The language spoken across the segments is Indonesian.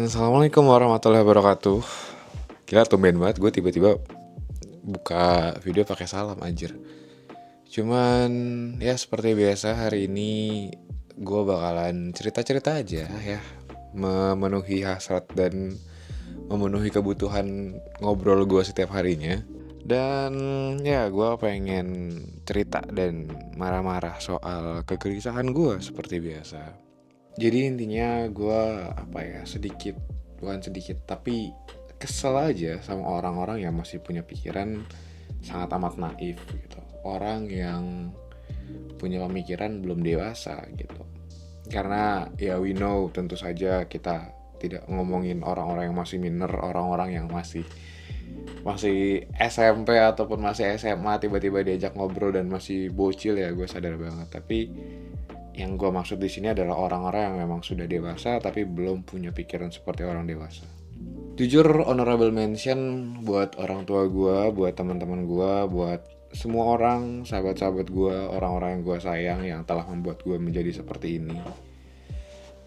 Assalamualaikum warahmatullahi wabarakatuh. Gila tumben banget gue tiba-tiba buka video pakai salam anjir. Cuman ya seperti biasa hari ini gue bakalan cerita-cerita aja ya, memenuhi hasrat dan memenuhi kebutuhan ngobrol gue setiap harinya. Dan ya gue pengen cerita dan marah-marah soal kegelisahan gue seperti biasa. Jadi intinya gue sedikit, bukan sedikit tapi kesel aja sama orang-orang yang masih punya pikiran sangat amat naif gitu. Orang yang punya pemikiran belum dewasa gitu. Karena ya we know, tentu saja kita tidak ngomongin orang-orang yang masih minor, orang-orang yang masih SMP ataupun masih SMA tiba-tiba diajak ngobrol dan masih bocil, ya gue sadar banget. Tapi yang gue maksud di sini adalah orang-orang yang memang sudah dewasa tapi belum punya pikiran seperti orang dewasa. Jujur honorable mention buat orang tua gue, buat teman-teman gue, buat semua orang, sahabat-sahabat gue, orang-orang yang gue sayang yang telah membuat gue menjadi seperti ini.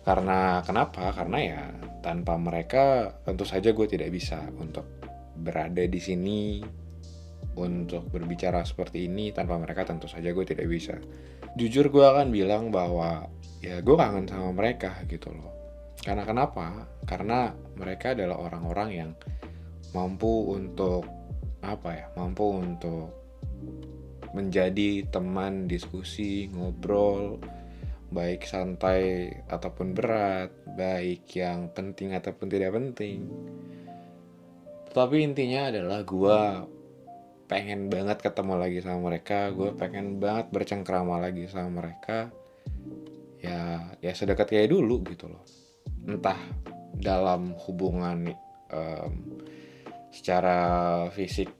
Karena kenapa? Karena ya tanpa mereka tentu saja gue tidak bisa untuk berada di sini, untuk berbicara seperti ini. Tanpa mereka tentu saja gue tidak bisa. Jujur gue akan bilang bahwa ya gue kangen sama mereka gitu loh. Karena kenapa? Karena mereka adalah orang-orang yang mampu untuk mampu untuk menjadi teman diskusi, ngobrol, baik santai ataupun berat, baik yang penting ataupun tidak penting. Tapi intinya adalah gue pengen banget ketemu lagi sama mereka, gue pengen banget bercengkrama lagi sama mereka. Ya sedekat kayak dulu gitu loh. Entah dalam hubungan secara fisik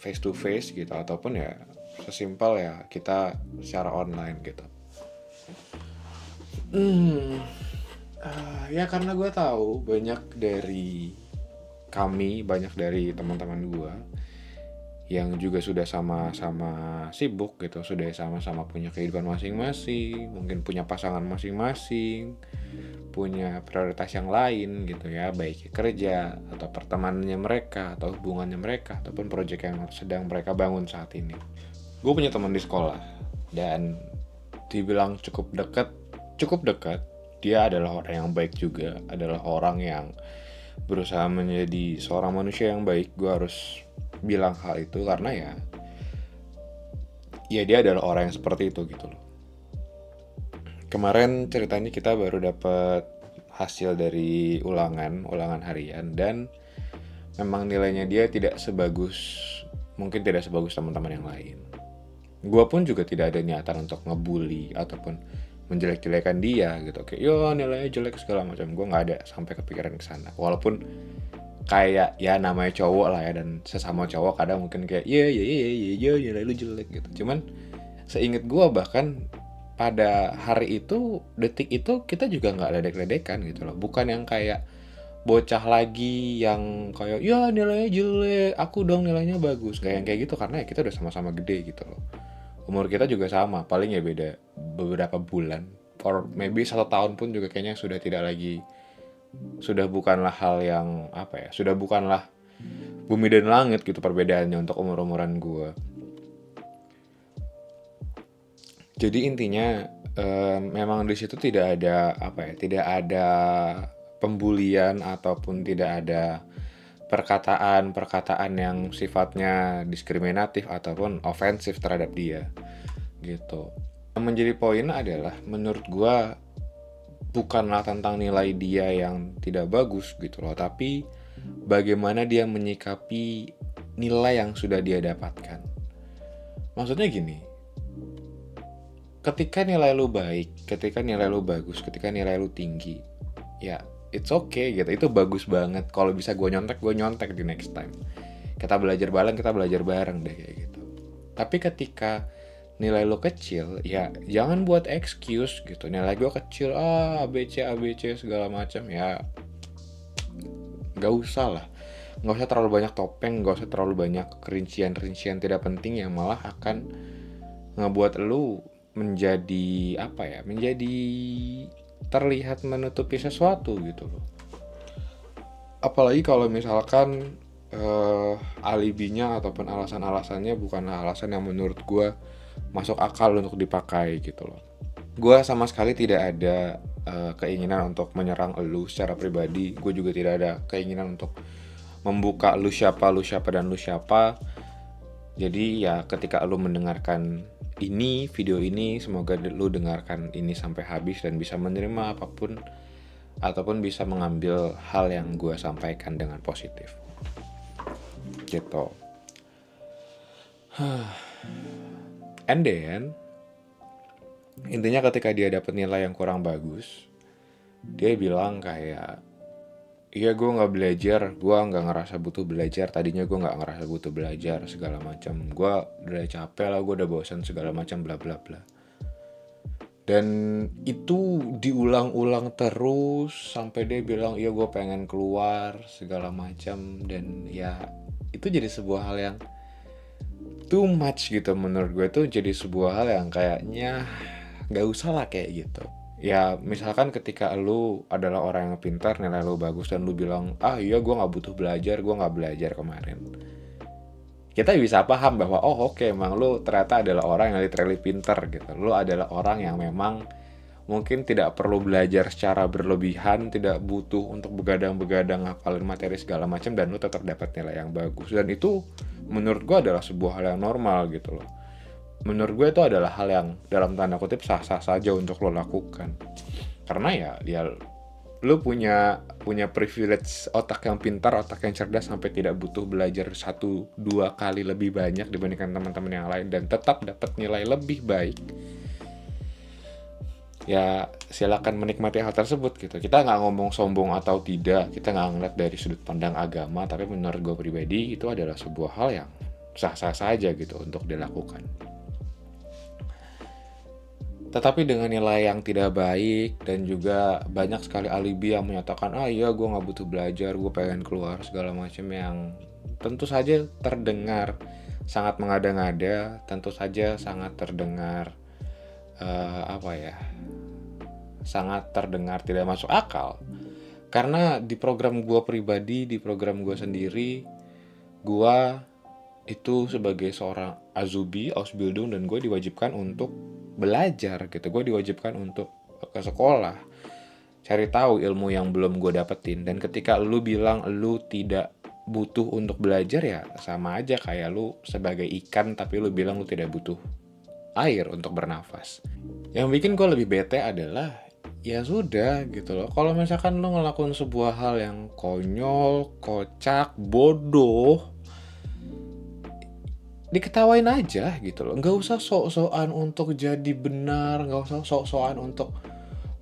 face to face gitu, ataupun ya sesimpel ya kita secara online gitu. Ya karena gue tahu banyak dari banyak dari teman-teman gue yang juga sudah sama-sama sibuk gitu, sudah sama-sama punya kehidupan masing-masing, mungkin punya pasangan masing-masing, punya prioritas yang lain gitu ya, baik kerja atau pertemanannya mereka atau hubungannya mereka ataupun proyek yang sedang mereka bangun saat ini. Gue punya teman di sekolah dan dibilang cukup dekat. Dia adalah orang yang baik juga, adalah orang yang berusaha menjadi seorang manusia yang baik. Gue harus bilang hal itu karena ya dia adalah orang yang seperti itu gitu loh. Kemarin ceritanya kita baru dapat hasil dari ulangan harian, dan memang nilainya dia mungkin tidak sebagus teman-teman yang lain. Gue pun juga tidak ada niatan untuk ngebully ataupun menjelek-jelekan dia gitu, kayak yo nilainya jelek segala macam. Gue nggak ada sampai kepikiran ke sana. Walaupun kayak ya namanya cowok lah ya, dan sesama cowok kadang mungkin kayak iya nilai lu jelek gitu. Cuman seinget gue bahkan pada hari itu, detik itu kita juga nggak ledek-ledekan gitu loh. Bukan yang kayak bocah lagi yang kayak ya nilainya jelek, aku dong nilainya bagus. Gak yang kayak gitu, karena ya kita udah sama-sama gede gitu loh. Umur kita juga sama, paling ya beda beberapa bulan, or maybe 1 tahun pun juga kayaknya sudah bukanlah hal yang sudah bukanlah bumi dan langit gitu perbedaannya untuk umur-umuran gue. Jadi intinya memang di situ tidak ada pembulian ataupun tidak ada perkataan yang sifatnya diskriminatif ataupun ofensif terhadap dia gitu. Yang menjadi poin adalah menurut gue bukanlah tentang nilai dia yang tidak bagus gitu loh, tapi bagaimana dia menyikapi nilai yang sudah dia dapatkan. Maksudnya gini, ketika nilai lu baik, ketika nilai lu bagus, ketika nilai lu tinggi, ya it's okay gitu, itu bagus banget. Kalau bisa gue nyontek di next time. Kita belajar bareng deh kayak gitu. Tapi ketika nilai lo kecil, ya jangan buat excuse gitu. Nilai gue kecil, ABC segala macam, ya gak usah lah. Gak usah terlalu banyak topeng, gak usah terlalu banyak rincian tidak penting yang malah akan ngebuat lu menjadi terlihat menutupi sesuatu gitu loh. Apalagi kalau misalkan alibinya ataupun alasan-alasannya bukanlah alasan yang menurut gue masuk akal untuk dipakai gitu loh. Gue sama sekali tidak ada keinginan untuk menyerang elu secara pribadi. Gue juga tidak ada keinginan untuk membuka lu siapa, dan lu siapa. Jadi ya ketika lu mendengarkan ini, video ini, semoga lu dengarkan ini sampai habis dan bisa menerima apapun ataupun bisa mengambil hal yang gue sampaikan dengan positif. Gitu. And then intinya ketika dia dapat nilai yang kurang bagus, dia bilang kayak, iya gue nggak belajar, gue nggak ngerasa butuh belajar. Tadinya gue nggak ngerasa butuh belajar segala macam. Gue udah capek lah, gue udah bosan segala macam bla bla bla. Dan itu diulang-ulang terus sampai dia bilang, iya gue pengen keluar segala macam. Dan ya itu jadi sebuah hal yang too much gitu menurut gue. Tuh jadi sebuah hal yang kayaknya nggak usah lah kayak gitu. Ya misalkan ketika lu adalah orang yang pintar, nilai lu bagus, dan lu bilang, ah iya gue gak butuh belajar, gue gak belajar kemarin, kita bisa paham bahwa oh oke, emang lu ternyata adalah orang yang literally pintar gitu. Lu adalah orang yang memang mungkin tidak perlu belajar secara berlebihan, tidak butuh untuk begadang-begadang ngapalin materi segala macam, dan lu tetap dapat nilai yang bagus. Dan itu menurut gue adalah sebuah hal yang normal gitu loh. Menurut gue itu adalah hal yang dalam tanda kutip sah-sah saja untuk lo lakukan. Karena ya lo punya privilege otak yang pintar, otak yang cerdas sampai tidak butuh belajar 1-2 kali lebih banyak dibandingkan teman-teman yang lain dan tetap dapat nilai lebih baik. Ya silakan menikmati hal tersebut gitu. Kita nggak ngomong sombong atau tidak, kita nggak ngeliat dari sudut pandang agama, tapi menurut gue pribadi itu adalah sebuah hal yang sah-sah saja gitu untuk dilakukan. Tetapi dengan nilai yang tidak baik dan juga banyak sekali alibi yang menyatakan, ah iya gue gak butuh belajar, gue pengen keluar segala macam, yang tentu saja terdengar sangat mengada-ngada, tentu saja sangat terdengar sangat terdengar tidak masuk akal. Karena di program gue pribadi, di program gue sendiri, gue itu sebagai seorang azubi, Ausbildung, dan gue diwajibkan untuk belajar gitu. Gue diwajibkan untuk ke sekolah, cari tahu ilmu yang belum gue dapetin. Dan ketika lu bilang lu tidak butuh untuk belajar, ya sama aja kayak lu sebagai ikan tapi lu bilang lu tidak butuh air untuk bernafas. Yang bikin gue lebih bete adalah ya sudah gitu loh. Kalau misalkan lu ngelakuin sebuah hal yang konyol, kocak, bodoh, diketawain aja gitu loh. Nggak usah sok-sokan untuk jadi benar, nggak usah sok-sokan untuk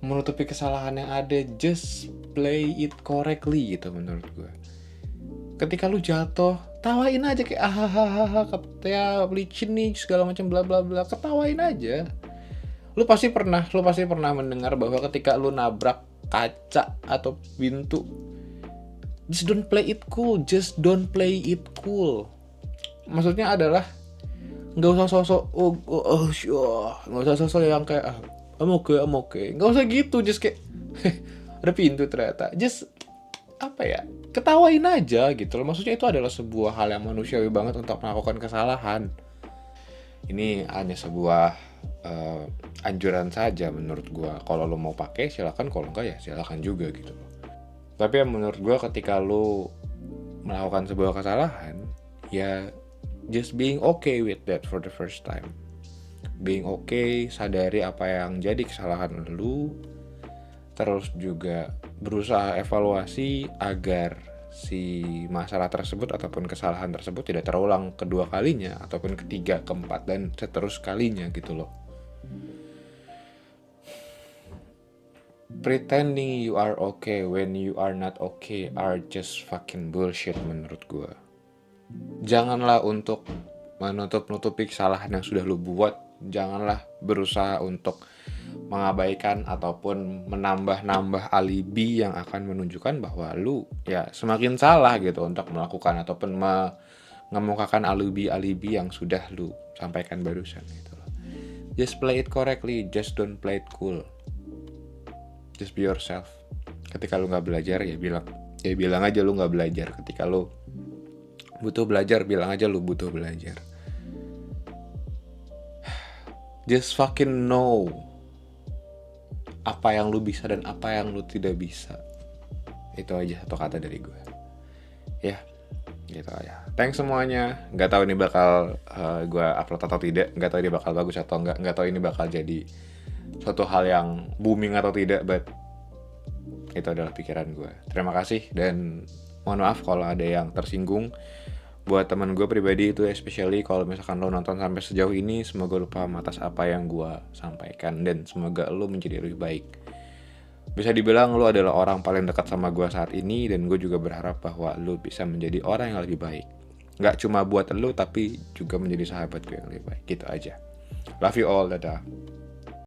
menutupi kesalahan yang ada. Just play it correctly gitu menurut gue. Ketika lu jatuh, tawain aja kayak hahaha, ya licin nih segala macam bla bla bla, ketawain aja. Lu pasti pernah mendengar bahwa ketika lu nabrak kaca atau pintu, just don't play it cool. Maksudnya adalah nggak usah sosok nggak usah sosok yang kayak I'm okay, nggak usah gitu. Just kayak ada pintu ternyata, just ketawain aja gitu loh. Maksudnya itu adalah sebuah hal yang manusiawi banget untuk melakukan kesalahan. Ini hanya sebuah anjuran saja menurut gue. Kalau lo mau pakai silakan, kalau enggak ya silakan juga gitu loh. Tapi ya menurut gue ketika lo melakukan sebuah kesalahan, ya just being okay with that for the first time. Being okay, sadari apa yang jadi kesalahan lu, terus juga berusaha evaluasi agar si masalah tersebut ataupun kesalahan tersebut tidak terulang kedua kalinya ataupun ketiga, keempat, dan seterus kalinya gitu loh. Pretending you are okay when you are not okay are just fucking bullshit menurut gue. Janganlah untuk menutup-nutupi kesalahan yang sudah lu buat. Janganlah berusaha untuk mengabaikan ataupun menambah-nambah alibi yang akan menunjukkan bahwa lu ya semakin salah gitu untuk melakukan ataupun mengemukakan alibi-alibi yang sudah lu sampaikan barusan gitu loh. Just play it correctly, just don't play it cool. Just be yourself. Ketika lu gak belajar ya bilang, Ya bilang aja lu gak belajar. Ketika lu butuh belajar, bilang aja lu butuh belajar. Just fucking know apa yang lu bisa dan apa yang lu tidak bisa. Itu aja satu kata dari gue. Ya, gitu aja. Thanks semuanya. Gak tahu ini bakal gue upload atau tidak. Gak tahu ini bakal bagus atau enggak. Gak tahu ini bakal jadi suatu hal yang booming atau tidak. But itu adalah pikiran gue. Terima kasih dan mohon maaf kalau ada yang tersinggung. Buat teman gue pribadi itu especially kalau misalkan lo nonton sampai sejauh ini, semoga lo paham atas apa yang gue sampaikan dan semoga lo menjadi lebih baik. Bisa dibilang lo adalah orang paling dekat sama gue saat ini dan gue juga berharap bahwa lo bisa menjadi orang yang lebih baik. Gak cuma buat lo tapi juga menjadi sahabat gue yang lebih baik. Gitu aja. Love you all, dadah.